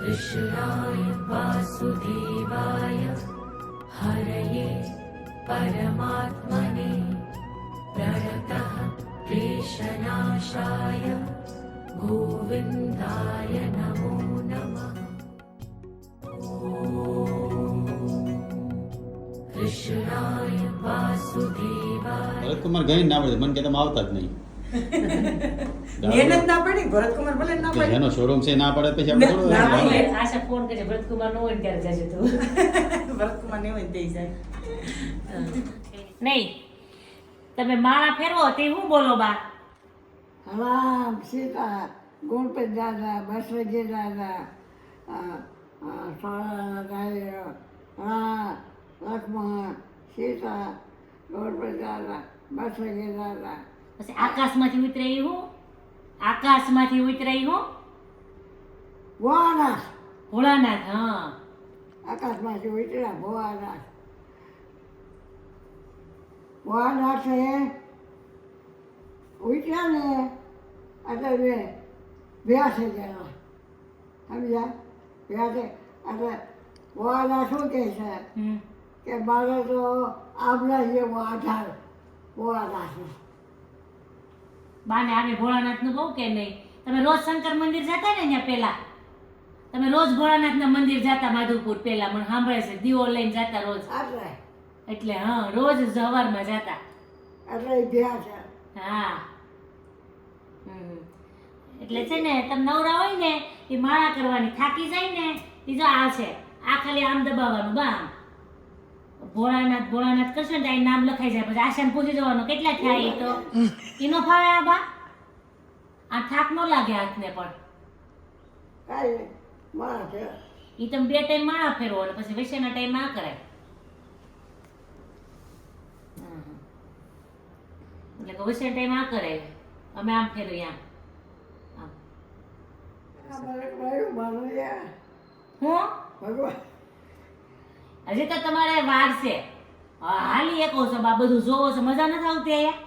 कृष्णाय वासुदेवाय हरये परमात्मने प्रणतः क्लेशनाशाय गोविन्दाय नमो नमः। कृष्णाय वासुदेवाय। ભરતકુમાર ગઈ ના પડે મને કે તમે આવતા જ નહીં. મહેનત ના પડી ભરતકુમાર ભલે ના પડી એનો શોરૂમ છે ના પડે પછી આપણે થોડું ના હોય. પડે. આશા ફોન કરે ભરતકુમાર નો હોય ને ત્યારે જજે તું. ભરતકુમાર ને હોય દઈ જાય નહીં તમે માળા ફેરવો તે હું બોલો બા? રામ સીતા ગણપતિ દાદા બસવજી દાદા સોળાના દાયરો રામ લક્ષ્મણ સીતા ગણપતિ દાદા બસવજી દાદા પછી આકાશમાંથી ઉતરાઈ હું આકાશમાંથી ઉતરાઈ હું ભોળાનાથ ભોળાનાથ. હા આકાશમાંથી ઉતર્યા ભોળાનાથ ભોળાનાથે ઉતર્યા ને એટલે ભ્યા થઈ ગયા સમજ્યા ભ્યા થઈ એટલે ભોળાનાથ શું કહે છે હમ. કે મારે તો આમના જેવો આધાર ભોળાનાથનો બાને આવે ભોળાનાથ નું બહુ કે નહીં? તમે રોજ શંકર મંદિર જતા ને ત્યાં પેલા તમે રોજ ભોળાનાથ ના મંદિર જતા માધવપુર પેલા મને સાંભળે છે દીવો લઈને જતા રોજ એટલે હા રોજ સવારમાં જતા એટલે એ ભ્યા છે હા. હમ. એટલે છે ને તમે નવરા હોય ને એ માળા કરવાની થાકી જાય ને એ જો આ છે આ ખાલી આમ દબાવવાનું બામ ભોળાનાથ ભોળાનાથ કરશો ને ત્યાં નામ લખાઈ જાય પછી આશાને પૂછી જવાનું કેટલા થયા એ તો એનો ફાવે આ બા આ થાક ન લાગે હાથને પણ કાંઈ માં છે એ તમે 2 ટાઈમ માળા ફેરવો અને પછી વૈશ્યના ટાઈમ આ કરાય. એટલે કે વૈશ્યના ટાઈમ આ કરાય અમે આમ ફેરવીએ આમ મારું હું ભગવાન હજી તો તમારે વાર છે. હાલી એકો છો બા બધું જોવો છો મજા નથી આવતી અહીંયા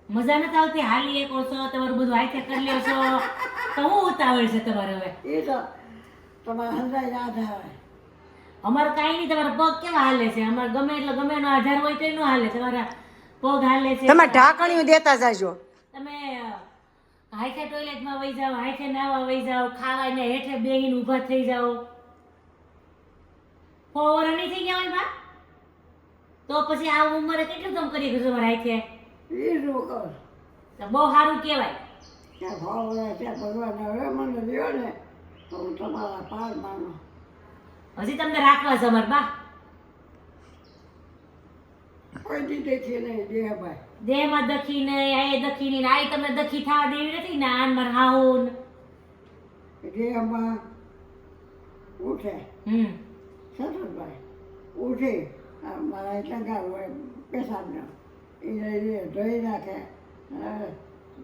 મજા નથી આવતી હાલી એકો છો તમારું બધું હાથે કરી લ્યો છો તો હું ઉતાવળ છે તમારે હવે? એ તો તમારા હંધાઈ યાદ આવે અમારે કાંઈ નહીં તમારા પગ કેવા હાલે છે અમારે ગમે એટલે ગમે એનો આધાર હોય તો એનો હાલે તમારા પગ હાલે છે તમારે ઢાંકણીઓ દેતા જાજો તમે હાથે ટોયલેટમાં વહી જાઓ હાથે નાવા વહી જાઓ ખાવાને હેઠે બેહીને ઊભા થઈ જાઓ ફોવર નહીં થઈ ગયા હોય બા તો પછી આ ઉંમરે કેટલું તમે કરી શકો તમારા હાથે? એ શું કહું તો બહુ સારું કહેવાય. ત્યાં ભાવ ત્યાં ભગવાન હવે મને દો ને તો હું તમારા પાર માનો હજી તમને રાખવા છે અમાર બા કોઈ દીધે છે નહીં દેહભાઈ દેહમાં દખી નહીં આ દખી નહીં આ તમને દખી થવા દેવી નથી ને આન માર હાઉન દેહમાં ઉઠે સતતભાઈ ઉઠી મારા ટંકાર હોય પેશાબનો એ ધોઈ નાખે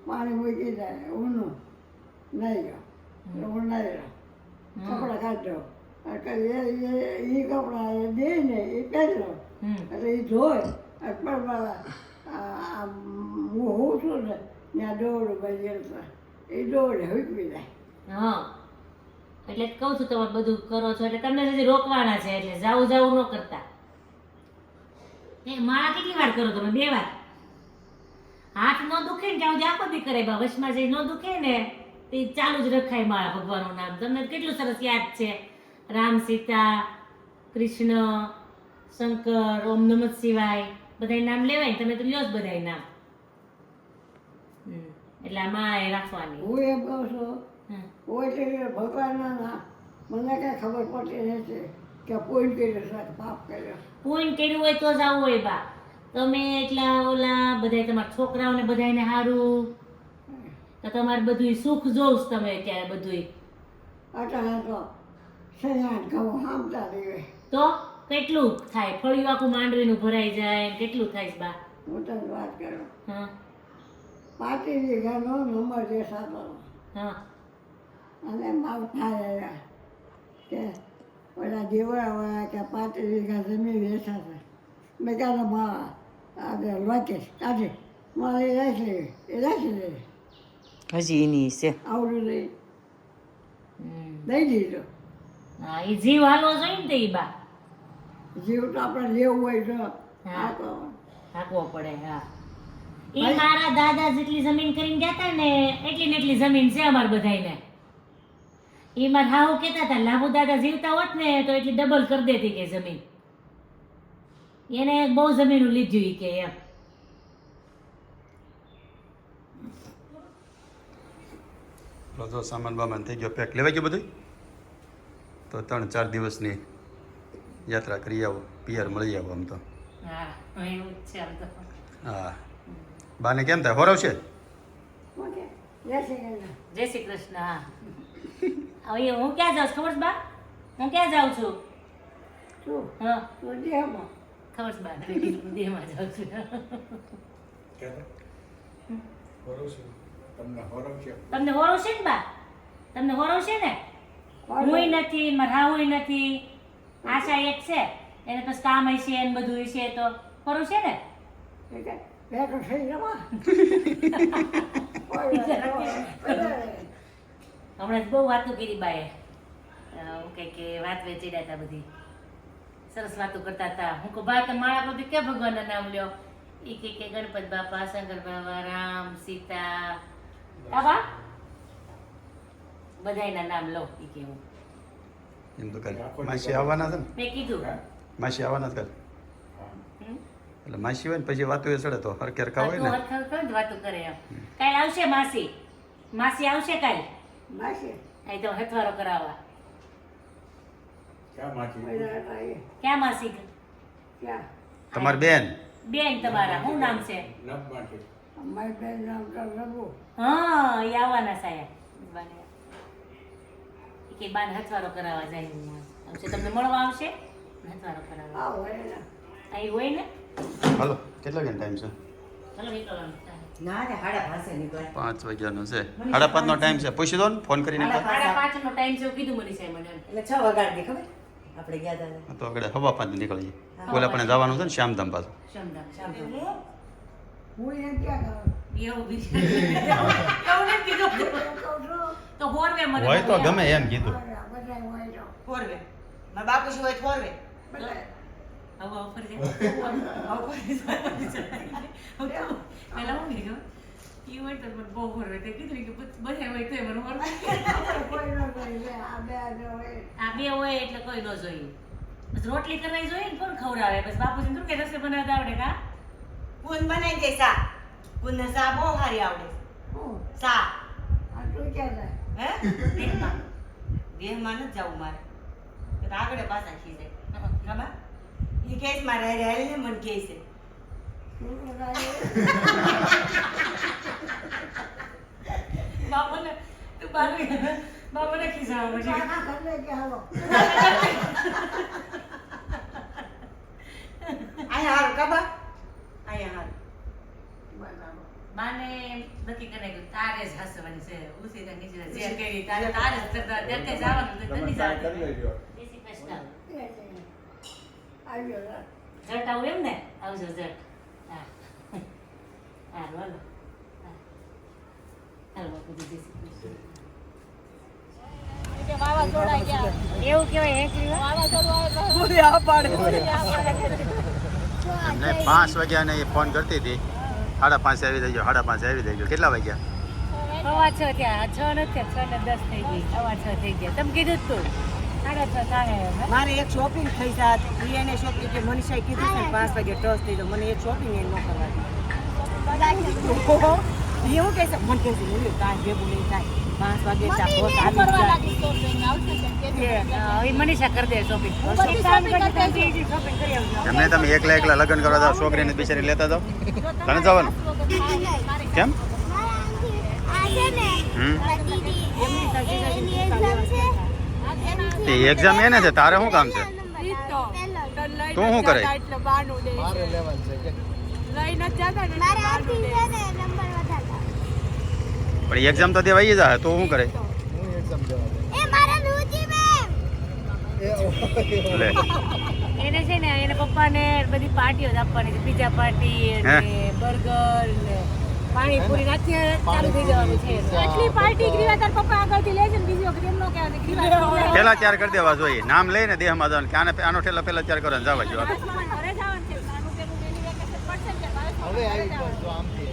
પાણી મૂકી જાય ઊનું નહીં ગયો હું નહીં રહ્યો કપડાં કાઢો એ કપડાં દે ને એ પહેરો એટલે એ ધોય પણ મારા હું હોઉં છું ને ત્યાં દોડું ભાઈ એ દોડે હૂકવી જાય. હા એટલે કહું છું તમે બધું કરો છો એટલે તમને હજી રોકવાના છે એટલે જાવું ન કરતા. એ માળા કેટલી વાર કરો તમે? 2 વાર. હાથ ન દુખે ને ત્યાં સુધી આખો દી કરે બા વશમાં જઈ ન દુખે ને તે ચાલુ જ રખાય માળા ભગવાનનું નામ. તમને કેટલું સરસ યાદ છે રામ સીતા કૃષ્ણ શંકર ઓમ નમઃ શિવાય બધાય નામ લેવાય ને તમે તો લ્યો જ બધાય નામ. એટલે આમાં એ રાખવાની. હું એમ કહું છું હોય એટલે ભગવાનના નામ મને કાંઈ ખબર પડતી નથી કે પૂન કર્યું છે પાપ કર્યો પૂન કર્યું હોય તો જ આવું હોય બા. તમે એટલા ઓલા બધાય તમારા છોકરાઓને બધાયને સારું તો તમારે બધું સુખ જોઉં તમે અત્યારે બધું અટાણે તો સયાન ઘઉં હામતા રહે તો કેટલું થાય ફળિયું આખું માંડવીનું ભરાઈ જાય કેટલું થાય છે બા? હું તને વાત કરું હા 5 વીઘાનો નંબર દેખાતો હા અને મારું થાય કે ઓલા દેવડા કે 5 વીઘા જમીન વેચાશે મેં કહ્યું માં આપણે લોકેશ કાઢે મારે એ રાખી લે હજી એની છે આવડું નહીં દઈ દીધો. હા એ જીવ હાલવો જોઈએ ને તે ઈ બા જીવ તો આપણે લેવું હોય તો હા. આ તો હાંકવો પડે હા એ મારા દાદા જેટલી જમીન કરીને ગયા હતા ને એટલી ને એટલી જમીન છે અમાર બધાયને એ મારા હાહુ કહેતા હતા લાભુ દાદા જીવતા હોત ને તો એટલી ડબલ કરી દેતી કે જમીન એને બહુ જમીન લીધું ઈ કે એમ જો સામાન બામાન થઈ ગયો પેક લેવાઈ ગયું બધું તો 3-4 દિવસની યાત્રા કરી આવો પિયર મળી આવો આમ તો હા એવું જ છે આમ તો હા બાને કેમ થાય હોરવશે ઓકે જય શ્રી કૃષ્ણ. જય શ્રી કૃષ્ણ હા હવે હું ક્યાં જાઉં છું ખબર છે બા હું ક્યાં જાઉં છું શું હા તું દેહમાં ખબર છે બા દેહમાં જાઉં છું તમને હોરવશે ને બા તમને હોરવશે ને હુંય નથી મારા હાહુય નથી આશા એક છે એને પછી કામ હશે ને બધું હશે તો હોરવશે ને બેઠો થઈ જવા હમણાં જ બહુ વાતો કરી બાએ કે વાત વેચીડા હતા બધી સરસ વાતો કરતા હતા હું કહું બા તમે માળા પરથી ક્યાં ભગવાનના નામ લ્યો એ કે ગણપત બાપા શંકર બાબા રામ સીતા બા બધાયના નામ લો એ કે હું એમ તો કરે માસી આવવાના છે ને મેં કીધું માસી આવવાના જ કરે હમ? એટલે માસી હોય ને પછી વાતો એ ચડે તો હરકેર કા હોય ને હરખર જ વાતો કરે એમ કાલ આવશે માસી માસી આવશે કાલ માસી અહીં તો હથવારો કરાવવા ક્યાં માસી ક્યાં તમારી બેન બેન તમારા શું નામ છે અમારી બેન નામ તો રઘુ. હા એ આવવાના સાહેબ કે બાન હથવારો કરાવવા જાય આવશે તમને મળવા આવશે હથવારો કરાવવા આવો એના અહીં હોય ને હાલો કેટલા વાગ્યાનો ટાઈમ છે ચાલો નીકળવાનું થાય. ના ને 5:30 નીકળે 5 વાગ્યાનો છે 5:30 નો ટાઈમ છે પૂછી દો ને ફોન કરીને એકવાર. 5:30 નો ટાઈમ છે એવું કીધું મને સાહેબ મને એટલે 6 વાગ્યાની ખબર આપણે ગયા હતા તો આગળ 5:15 નીકળીએ બોલે પણ જવાનું છે ને શ્યામધામ પાછું શમદામ હું એમ ક્યાં કરું એવું બીજું એવું નથી કીધું તો હોરવે મને હોય તો ગમે એમ કીધું બધા હોય તો ફોરવે મારા બાપુ શું હોય ફોરવે બધા હવે ઓફર છે પેલા હું કીધું ઈ હોય તો મને બહુ હોરવે તે કીધું કે બધા હોય તો મને હોરવે કોઈ ન કરી લે આ બે હોય આ બે હોય એટલે કોઈ ન જોઈએ બસ રોટલી કરવી જોઈએ ને કોણ ખવડાવે બસ બાપુજી શું કે રસોઈ બનાવતા આવડે કા કુન બનાવી દે સા કુન સા બહુ સારી આવડે હું સા આ તું ક્યાં જાય હે દેખમાં દેહમાં નથી જવું મારે તો આગળ પાછા ખીજે ખબર એ કેસ મારે રહે ને મને કહે છે શું કરાય બાપુને તું બાપુને ખીજાવ પછી કાકા કરે કે હાલો અહીંયા હારું ખબર અહીંયા હારું માને નક્કી કરી નાખ્યું તારે જ હસવાની છે ઉસી તને નીચે જે કરી તારે તારે જ કરતા તે જવાનું તો તને જવાનું જય શ્રી કૃષ્ણ આવ્યો રા. જટ આવું એમ ને આવજો જટ હા હા બોલો હાલો બાપુ જય શ્રી કૃષ્ણ એવું કેવાય એક એમને 5 વાગ્યાને એ ફોન કરતી હતી 5:30 આવી જજો 5:30 આવી જજો કેટલા વાગ્યા 6:15 થયા 6 નથી 6 ને 10 થઈ ગઈ 6:15 થઈ ગયા તમે કીધું જ તું 6:30 થાય મારે એક શોપિંગ થઈ જાત એને શોપિંગ કે મનીષાએ કીધું છે 5 વાગે ટસ થઈ તો મને એક શોપિંગ એ ન કરવા દે એવું કહે છે મને કહે છે હું કાંઈ ભેગું નહીં થાય 5 વાગે ચા પોત આવી જાય એ મનીષા કરી દે શોપિંગ શોપિંગ કરી આવજો એમને તમે એકલા લગ્ન કરવા જાવ છોકરીને બિચારી લેતા જાવ તને જવાનું કેમ તે એક્ઝામ એને છે તારે શું કામ છે તું શું કરે પણ એક્ઝામ તો દેવાઈ જાય તો શું કરે લે એને છે ને એના પપ્પાને બધી પાર્ટીઓ જ આપવાની છે પિઝા પાર્ટી અને બર્ગર ને પાણીપુરી અત્યારે ચાલુ થઈ જવાનું છે આટલી પાર્ટી ગ્રીવા તાર પપ્પા આગળથી લે છે ને બીજી વખત એમ નો કહેવાય પેલા 4 કરી દેવા જોઈએ. નામ લઈને દેહમાં જવાનું કે આનો ઠેલા પેલા 4 કરવાને જવા જોઈએ. હવે આવી ગયો જો આમથી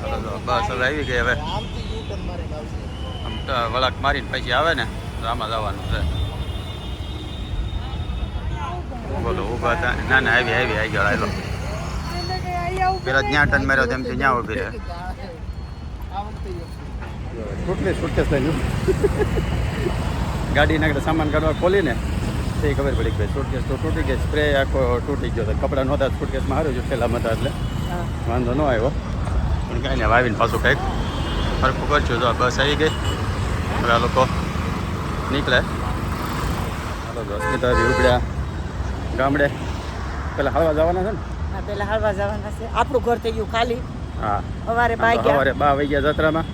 હાલો તો બસ હવે આવી ગઈ. હવે આમથી યુ ટર્ન મારે આવશે આમ તો વળાક મારીને પછી આવે ને તો આમાં જવાનું છે. બોલો ઊભા હતા. ના ના આવી ગયો. હાલો પેલા જ્યાં ટર્ન માર્યો તેમ ત્યાં ઊભી રહે. આ વખતે સુટકેસ લઈને ગાડી નાખે સામાન કાઢવા ખોલીને તે ખબર પડી કે સુટકેસ તો તૂટી ગઈ. સ્પ્રે આખો તૂટી ગયો. કપડાં નહોતા સુટકેસમાં સારું છે થેલામાં હતા એટલે વાંધો ન આવ્યો. પણ કાંઈ ને વાવીને પાછું કંઈક ફરકું કરશું. જો બસ આવી ગઈ. હવે આ લોકો નીકળે. હાલો તો અસ્મિતાથી ઉપડ્યા ગામડે. પેલા હળવા જવાના છે ને? હા પેલા હળવા જવાના છે. આપણું ઘર થઈ ગયું ખાલી. હા સવારે બાઈ ગયા. સવારે 2 વાગ્યા જાત્રામાં.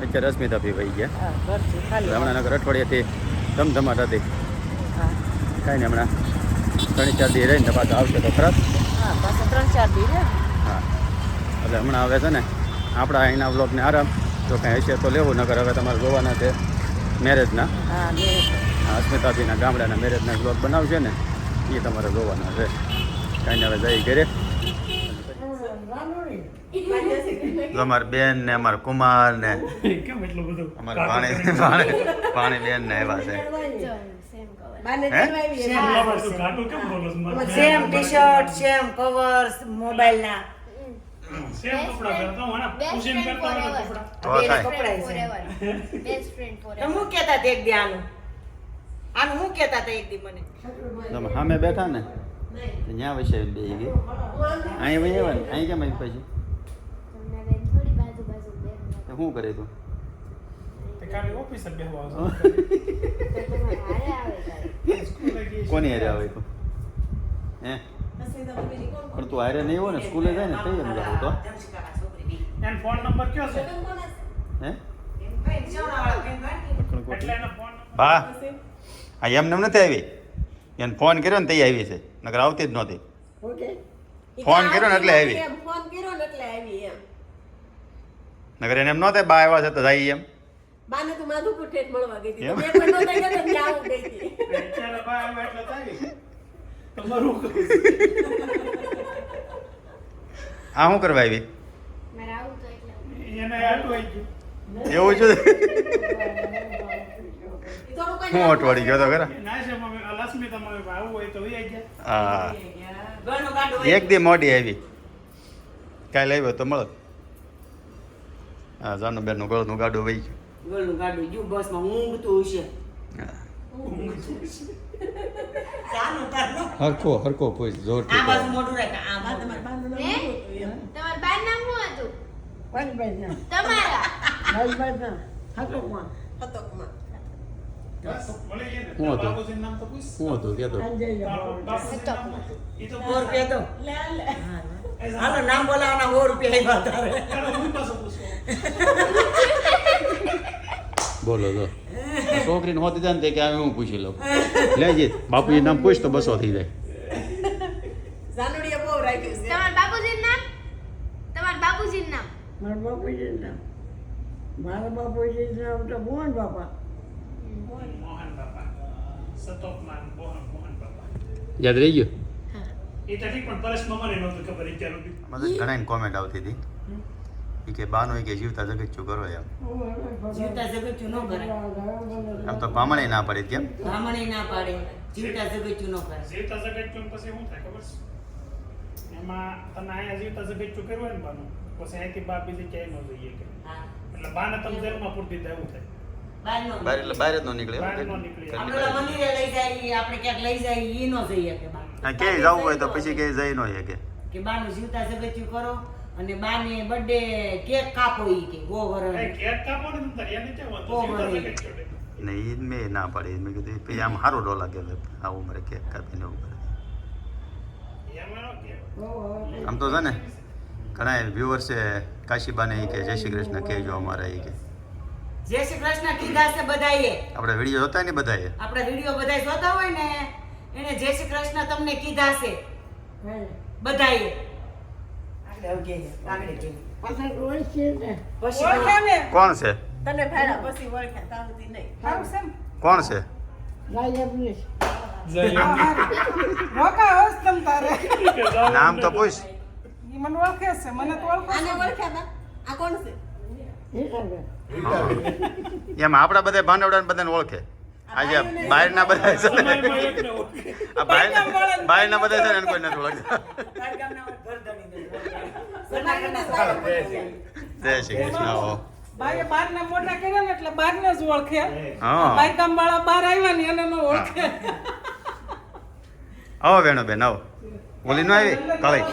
અત્યારે અસ્મિતા બી વહી ગયા. હા ઘર છે ખાલી. હમણાં નગર અઠવાડિયાથી ધમધમાટ હતી. હા કાંઈ નહીં હમણાં 3-4 દી રહીને તો પાછા આવશે તો ખરા. હા પાછા 3-4 દી રે. હા એટલે હમણાં હવે છે ને આપણા અહીંના વ્લોગને આરામ જો કાંઈ હશે તો લેવું. નગર હવે તમારે જોવાના છે મેરેજના. હા અસ્મિતાબીના ગામડાના મેરેજના વ્લોગ બનાવશે ને એ તમારે જોવાના છે. કાંઈ હવે જઈ ઘરે. અમારા બેન ને અમારા કુમાર ને અમારા ભાણી બેન ને એવા છે. Same T shirt same cover mobile ના તો થાય. હું કેતા એક દી આનું હું કેતા એક દી મને તમે સામે બેઠા ને ત્યાં વૈસે બે ગઈ. અહીં વહી આવ્યા ને અહીં કેમ આવી પછી શું કરે તું? કોની હારે આવે તું? હે પણ તું હારે નહીં હોય ને સ્કૂલે જાય ને તઈ એમ જાવ તો ફોન નંબર કયો છે? હે બા આ એમને નથી આવી. એને ફોન કર્યો ને તઈ આવી છે. નકર આવતી જ નહોતી. ફોન કર્યો ને એટલે આવી. નગર એને એમ ન થાય બા આવ્યા છે તો જાય એમ. બાને તો માધુ પુઠેટ મળવા ગઈ હતી. એમ? મેં પણ નહોતા ગયા તો ત્યાં હું ગઈ હતી. ચાલો બા આવ્યા એટલે થાય. તમારું આ શું કરવા આવી? એને આટલું આવી ગયું. એવું છે. થોડું હું અટવાડી ગયો તો ખરા. ના છે મમ્મી આ લક્ષ્મી તમારે આવું હોય તો વી આવી ગયા. હા ઘરનું ગાડું એક દી મોડી આવી. કાલે આવ્યો તો મળો. હા જાનુબેનનું ગળનું ગાડું વહી ગયું. ઘરનું ગાડું ગયું બસમાં ઊંઘતું હશે હા. ચાનું તારનું હરખો કોઈ જોર આ બાજુ મોઢું રાખ આ બાજુ તમારા બાર નામ શું હતું? ભાઈ ના તમારા ભાઈ ના હતોકમાં બસ મળી ગયા ને. શું હતું? બાબુજીનું નામ તો પૂછ. શું હતું કે તો અંજય બાબુજીનું નામ હતું. ઈ તો 100 રૂપિયા તો હાલો નામ બોલાવવાના 100 રૂપિયા આવ્યા તારે ચાલો હું પાછો પૂછું. બોલો તો છોકરીને હોતી જાય ને તે કે આવે હું પૂછી લઉં. લેજે બાપુજી નામ પૂછ તો 200 થઈ જાય. જાનુડીએ બહુ રાખ્યું છે તમારા બાપુજીનું નામ? તમારા બાપુજીનું નામ? મારા બાપુજીનું નામ મારા બાપુજીનું નામ તો મોહન બાપા મોહન બાપા સતોકમાન મોહન બાપા. યાદ રહી ગયું? એ તો ઠીક પણ પરેશમાં મને નહોતું ખબર અત્યાર સુધી. મને ઘણા કોમેન્ટ આવતી હતી ઈ કે બાનો ઈ કે જીવતા જગતચું કરો એમ. જીવતા જગતચું ન કરે આમ તો પામણે ના પડી કેમ? બ્રાહ્મણે ના પાડે જીવતા જગતચું ન કરે જીવતા જગતચું પછી શું થાય ખબર છે? એમાં તમે અહીંયા જીવતા જગતચું કરવું હોય ને બાનું પછી અહીંથી બા બીજી ક્યાંય ન જઈએ કે હા એટલે બાને તમે જેલમાં પૂરી દીધા એવું થાય. બારનો બહાર એટલે બહાર જ ન નીકળે એમ બહાર કે? ન નીકળે. ઘરની આપણે બહાર. મંદિરે લઈ જાય આપણે ક્યાંક લઈ જાય ઈ ન જઈએ કે બા આ ક્યાંય જવું હોય તો પછી ક્યાંય જઈ ન શકે. કે બાનું જીવતા જગતચું કરો અને બાને બર્થડે કેક કાપો ઈ કે ગો એ વરણ કેક કાપો ને તો એને કેમ વાંધો? જીવતા જગતચું એટલે. ને ઈ મેં ના પાડી. મેં કીધું ઈ પછી આમ સારું ન લાગે હવે આવું મારે કેક કાપીને એવું કરે. એમાં ન કહેવાય. આમ તો છે ને ઘણા વ્યુઅર્સ છે કાશીબાને ઈ કે જય શ્રી કૃષ્ણ કહેજો અમારા ઈ કે જય શ્રી કૃષ્ણ કીધા છે બધાએ આપણે વિડીયો જોતા ને બધાએ. આપણા વિડીયો બધાય જોતા હોય ને એને જય શ્રી કૃષ્ણ તમને કીધા છે બધાએ આગળ કે પાછા રોજ છે ને પછી કોણ છે? તને ભાડા પછી ઓળખ્યા તાવતી નહીં સારું છે ને? કોણ છે રાજા પ્લીઝ રોકા હોસ તમ તારે નામ તો પૂછ ઈ મને ઓળખે છે મને તો ઓળખે આને છે ઓળખ્યા તા આ કોણ છે એમ આપણા બધા ભાંડવડા બધાને ઓળખે આજે બહારના બધા છે ને, આ બહારના બધા છે ને એને કોઈ નથી ઓળખતા. જય શ્રી કૃષ્ણ. હો. બાઈએ બારના મોટા કર્યા ને એટલે બારને જ ઓળખે હા. બાયકામ વાળા બાર આવ્યા ને એને ન ઓળખે આવો વેણો બેન આવો. ઓલી નો આવી કાળી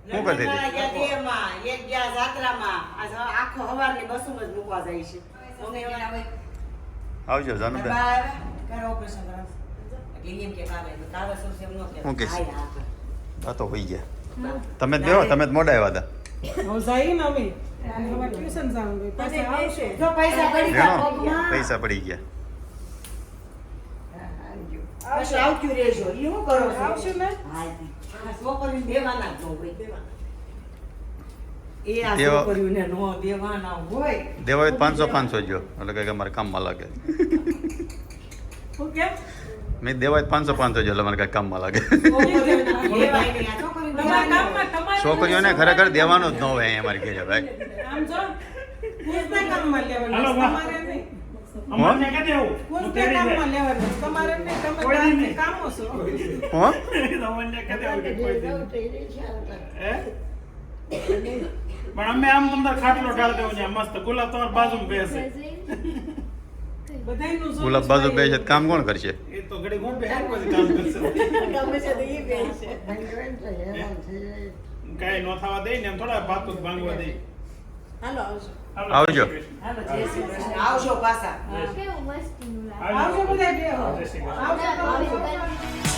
શું કરતી હતી? ગયા દેહમાં, એક ગયા જાત્રામાં. આજ આખો હવારની બસમાં જ મૂકવા જાય છે. અમે એના ભાઈ આવજો જાનુબેન. બા આવે, ઘરે ઓપરેશન કરાવશે. એટલે એમ કે કાલે શું છે એમ ન કહેતા. હું કહીશ? હા, હા, હા. આ તો હોઈ ગયા. તમે જ બેહો, તમે જ મોડા આવ્યા હતા. હું જઈ ને અમે અને હવે ટ્યુશન જાવું હોય પાછા આવશે જો પૈસા પડી ગયા વેણો પગમાં, પૈસા પડી ગયા. પછી આવતું રહેજો. ઈ શું કરો છો? આવશે ને હા, ઈ. આ છોકરીને દેવાના જ ન હોય. એ આ દેવા- છોકરીઓને ન દેવાના હોય. દેવા હોય તો 500 જો એટલે કે અમારે કામમાં લાગે. હું કેમ મેં દેવા હોય તો 500 જો એટલે અમારે કાંઈ કામમાં લાગે. છોકરીઓને દેવાય નહીં. આ છોકરીઓને તમારા દેવાના ગામમાં તમારે છોકરીઓને ખરેખર દેવાનું જ ન હોય અહીંયા અમારી ઘરે ભાઈ. આમ જો કુંજના કામમાં લેવાનું હાલો, વાહ. તમારે નહીં અમારને કે દેવું કુંજના કામમાં લેવાનું તમારે નહીં તમે ગામની કામો છો હો? અમને કે દેવું કે કોઈ દી. જાઉં તો એ રિક્ષા હે? પણ અમે આમ તમને ખાટલો ઢાળ દેવું છે મસ્ત ગુલાબ તમારી બાજુમાં બેસે બધાયનું જોવું ગુલાબ બાજુ બે છે તો કામ કોણ કરશે? એ તો ઘડી હું બેહાર પછી કામ કરશે ગમે છે તો ઈ બે છે કાંઈ ન થવા દે ને એમ થોડા ભાતું જ ભાંગવા દે હાલો આવજો હાલો, આવજો. હાલો, જય શ્રી કૃષ્ણ. આવજો પાછા. કેવું મસ્તીનું લાગે આવજો બધા બે જય શ્રી કૃષ્ણ. આવજો તમારે. આવજો.